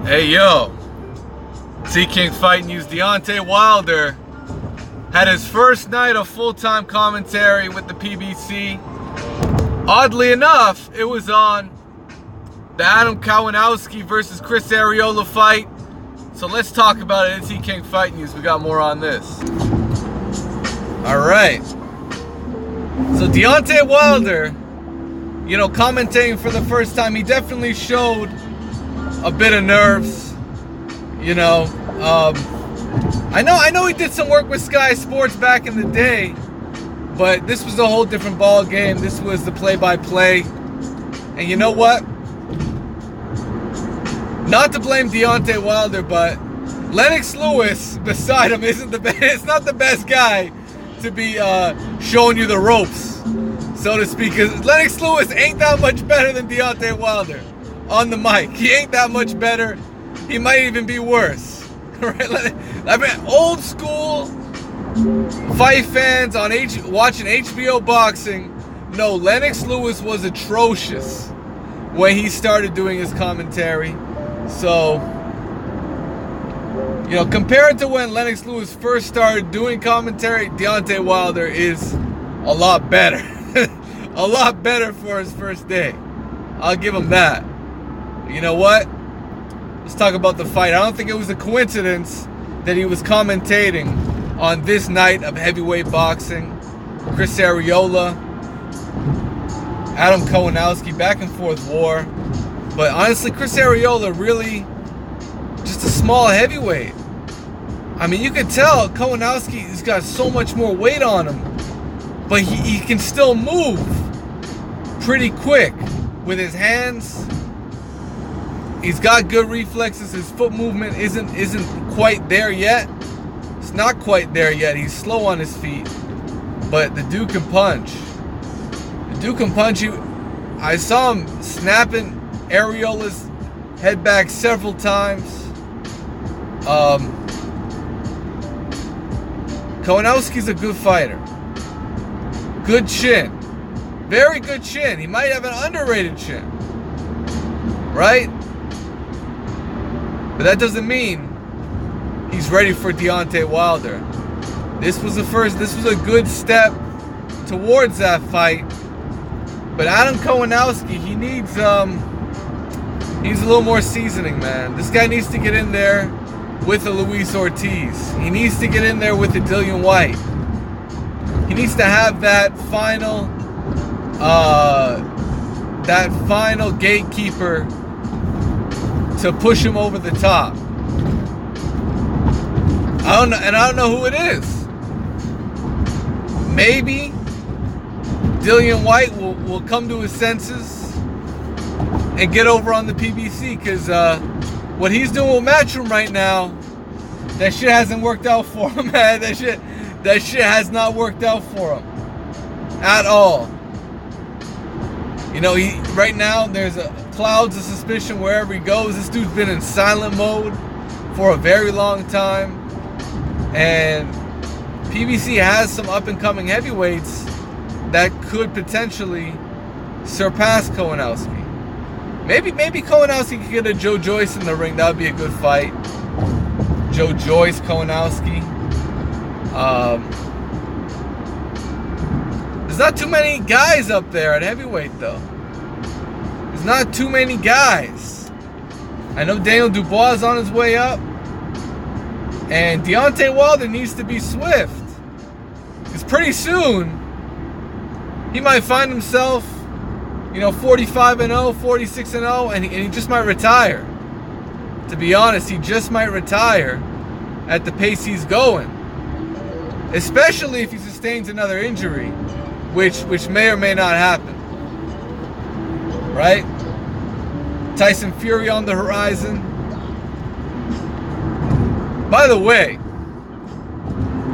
Hey yo, Sea King Fight News. Deontay Wilder had his first night of full-time commentary with the PBC. Oddly enough, it was on the Adam Kownowski versus Chris Arreola fight. So let's talk about it in Sea King Fight News. We got more on this. Alright. So Deontay Wilder, commentating for the first time, he definitely showed a bit of nerves. I know he did some work with Sky Sports back in the day, but this was a whole different ball game. This was the play-by-play. And you know what? Not to blame Deontay Wilder, but Lennox Lewis beside him isn't the best. It's not the best guy to be showing you the ropes, so to speak. Because Lennox Lewis ain't that much better than Deontay Wilder on the mic. He ain't that much better. He might even be worse. Right? I mean, old school fight fans on watching HBO boxing. No, Lennox Lewis was atrocious when he started doing his commentary. So, compared to when Lennox Lewis first started doing commentary, Deontay Wilder is a lot better. A lot better for his first day. I'll give him that. You know what? Let's talk about the fight. I don't think it was a coincidence that he was commentating on this night of heavyweight boxing. Chris Arreola, Adam Kownowski, back and forth war. But honestly, Chris Arreola really just a small heavyweight. I mean, you can tell Kownowski's got so much more weight on him, but he can still move pretty quick with his hands. He's got good reflexes. His foot movement isn't quite there yet. It's not quite there yet. He's slow on his feet, but the dude can punch. The dude can punch you. I saw him snapping Areola's head back several times. Kownowski's a good fighter. Good chin. Very good chin. He might have an underrated chin. Right? But that doesn't mean he's ready for Deontay Wilder. This was a good step towards that fight. But Adam Kownowski, he needs a little more seasoning, man. This guy needs to get in there with a Luis Ortiz. He needs to get in there with the Dillian White. He needs to have that final gatekeeper to push him over the top. I don't know who it is. Maybe Dillian White will come to his senses and get over on the PBC, because what he's doing with Matchroom right now, that shit hasn't worked out for him, man. That shit has not worked out for him at all. Right now there's clouds of suspicion wherever he goes. This dude's been in silent mode for a very long time, and PBC has some up-and-coming heavyweights that could potentially surpass Kownowski. Maybe Kownowski could get a Joe Joyce in the ring. That would be a good fight. Joe Joyce, Kownowski. There's not too many guys up there at heavyweight, though. There's not too many guys. I know Daniel Dubois is on his way up, and Deontay Wilder needs to be swift, because pretty soon he might find himself 45-0, 46-0, and he just might retire. To be honest, he just might retire at the pace he's going. Especially if he sustains another injury, which may or may not happen. Right? Tyson Fury on the horizon. By the way,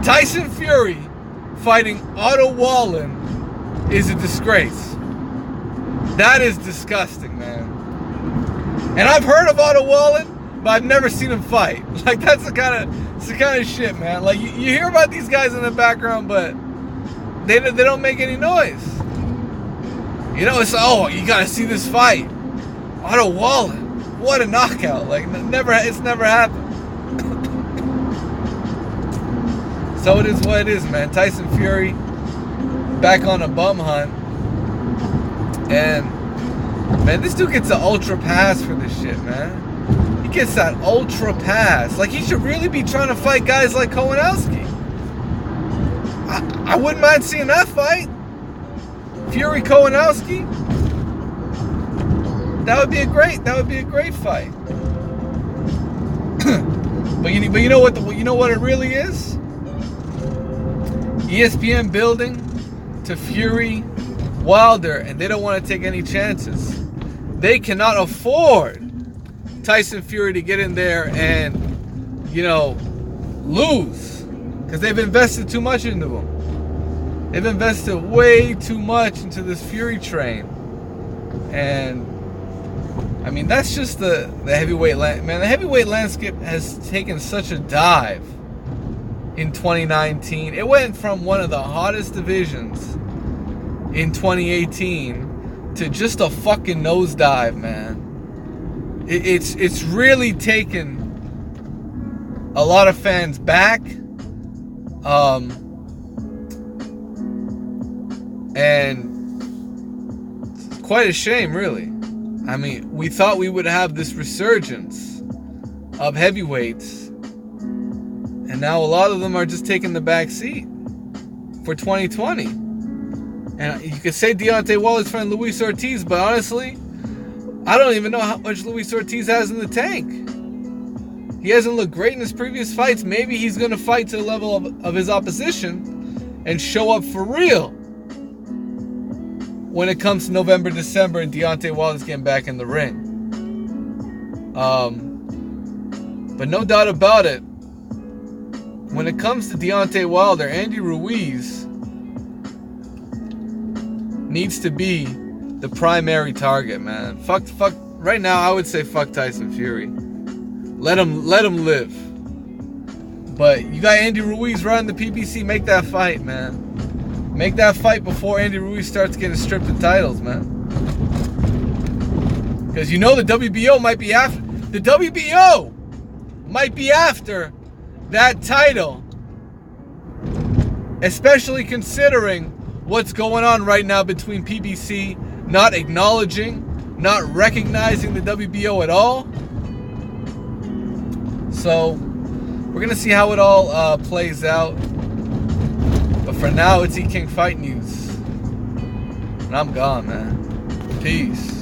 Tyson Fury fighting Otto Wallin is a disgrace. That is disgusting, man. And I've heard of Otto Wallin, but I've never seen him fight. Like, that's the kind of shit, man. Like, you hear about these guys in the background, but they don't make any noise. It's you gotta see this fight. Otto Wallin. what a knockout. Like, it's never happened. So it is what it is, man. Tyson Fury back on a bum hunt. And, man, this dude gets an ultra pass for this shit, man. He gets that ultra pass. Like, he should really be trying to fight guys like Kownowski. I wouldn't mind seeing that fight. Fury Kownowski. That would be a great fight. but you know what it really is? ESPN building to Fury Wilder, and they don't want to take any chances. They cannot afford Tyson Fury to get in there and, lose, because they've invested too much into him. They've invested way too much into this Fury train. And I mean, that's just the heavyweight man. The heavyweight landscape has taken such a dive in 2019. It went from one of the hottest divisions in 2018 to just a fucking nosedive, man. It's really taken a lot of fans back. And it's quite a shame, really. I mean, we thought we would have this resurgence of heavyweights, and now a lot of them are just taking the back seat for 2020. And you could say Deontay Wilder's friend Luis Ortiz, but honestly, I don't even know how much Luis Ortiz has in the tank. He hasn't looked great in his previous fights. Maybe he's going to fight to the level of his opposition and show up for real when it comes to November, December, and Deontay Wilder's getting back in the ring. But no doubt about it, when it comes to Deontay Wilder, Andy Ruiz needs to be the primary target, man. Fuck. Right now, I would say fuck Tyson Fury. Let him live. But you got Andy Ruiz running the PBC. Make that fight, man. Make that fight before Andy Ruiz starts getting stripped of titles, man. Because the WBO might be after. The WBO might be after that title. Especially considering what's going on right now between PBC not acknowledging, not recognizing the WBO at all. So, we're going to see how it all plays out. But for now, it's E King Fight News. And I'm gone, man. Peace.